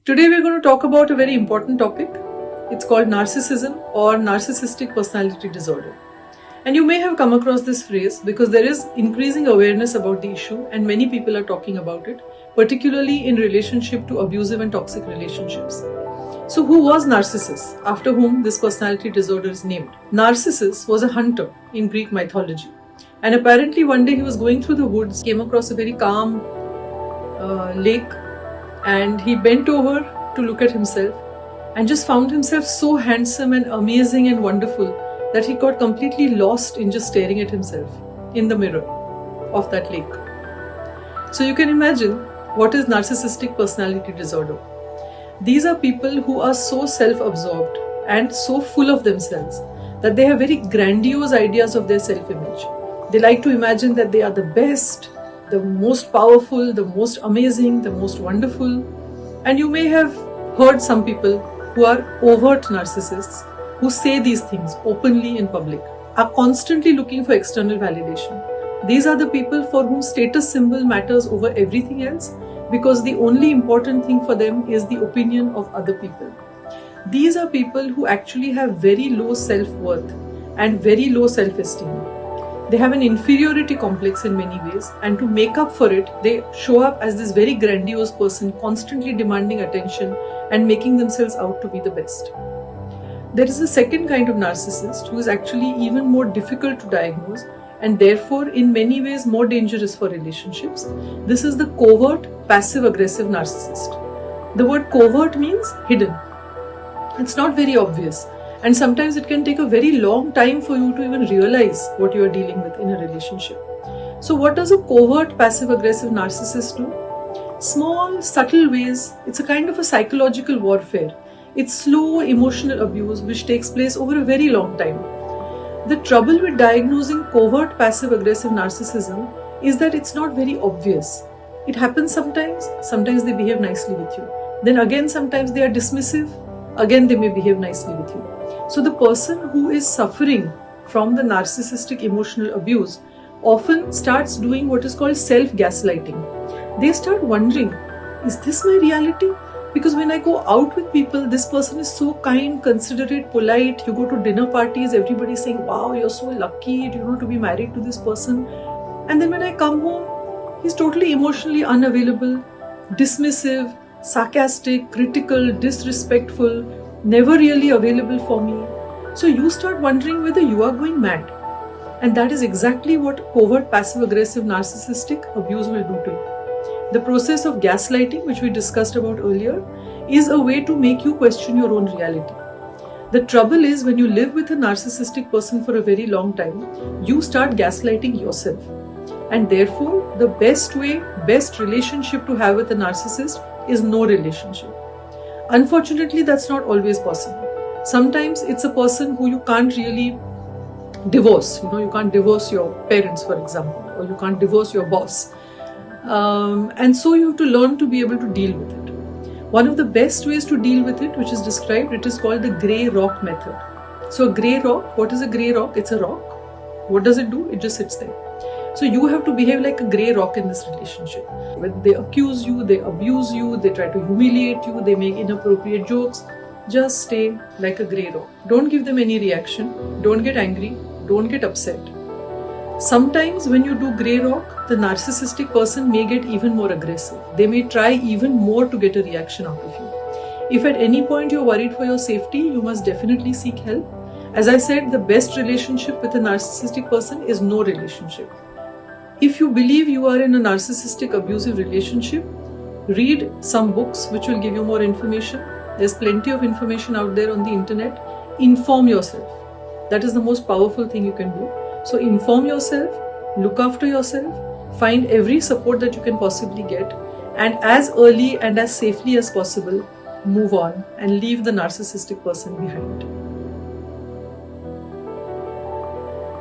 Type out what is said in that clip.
Today we're going to talk about a very important topic. It's called narcissism or narcissistic personality disorder. And you may have come across this phrase because there is increasing awareness about the issue and many people are talking about it, particularly in relationship to abusive and toxic relationships. So who was Narcissus, after whom this personality disorder is named? Narcissus was a hunter in Greek mythology. And apparently one day he was going through the woods, came across a very calm lake, and he bent over to look at himself and just found himself so handsome and amazing and wonderful that he got completely lost in just staring at himself in the mirror of that lake. So you can imagine what is narcissistic personality disorder. These are people who are so self-absorbed and so full of themselves that they have very grandiose ideas of their self-image. They like to imagine that they are the best, the most powerful, the most amazing, the most wonderful. And you may have heard some people who are overt narcissists who say these things openly in public, are constantly looking for external validation. These are the people for whom status symbol matters over everything else because the only important thing for them is the opinion of other people. These are people who actually have very low self-worth and very low self-esteem. They have an inferiority complex in many ways, and to make up for it, they show up as this very grandiose person, constantly demanding attention and making themselves out to be the best. There is a second kind of narcissist who is actually even more difficult to diagnose and therefore in many ways more dangerous for relationships. This is the covert, passive-aggressive narcissist. The word covert means hidden. It's not very obvious. And sometimes it can take a very long time for you to even realize what you are dealing with in a relationship. So what does a covert passive-aggressive narcissist do? Small, subtle ways. It's a kind of a psychological warfare. It's slow emotional abuse which takes place over a very long time. The trouble with diagnosing covert passive-aggressive narcissism is that it's not very obvious. It happens sometimes they behave nicely with you. Then again sometimes they are dismissive, again they may behave nicely with you. So the person who is suffering from the narcissistic emotional abuse often starts doing what is called self-gaslighting. They start wondering, is this my reality? Because when I go out with people, this person is so kind, considerate, polite. You go to dinner parties, everybody's saying, wow, you're so lucky, to be married to this person. And then when I come home, he's totally emotionally unavailable, dismissive, sarcastic, critical, disrespectful, never really available for me. So you start wondering whether you are going mad. And that is exactly what covert passive-aggressive narcissistic abuse will do to you. The process of gaslighting, which we discussed about earlier, is a way to make you question your own reality. The trouble is when you live with a narcissistic person for a very long time, you start gaslighting yourself. And therefore, the best relationship to have with a narcissist is no relationship. Unfortunately, that's not always possible. Sometimes it's a person who you can't really divorce. You can't divorce your parents, for example, or you can't divorce your boss. And so you have to learn to be able to deal with it. One of the best ways to deal with it, which is described, it is called the grey rock method. So a grey rock, what is a grey rock? It's a rock. What does it do? It just sits there. So you have to behave like a grey rock in this relationship. When they accuse you, they abuse you, they try to humiliate you, they make inappropriate jokes, just stay like a grey rock. Don't give them any reaction. Don't get angry. Don't get upset. Sometimes when you do grey rock, the narcissistic person may get even more aggressive. They may try even more to get a reaction out of you. If at any point you're worried for your safety, you must definitely seek help. As I said, the best relationship with a narcissistic person is no relationship. If you believe you are in a narcissistic abusive relationship, read some books which will give you more information. There's plenty of information out there on the internet. Inform yourself. That is the most powerful thing you can do. So inform yourself, look after yourself, find every support that you can possibly get, and as early and as safely as possible, move on and leave the narcissistic person behind.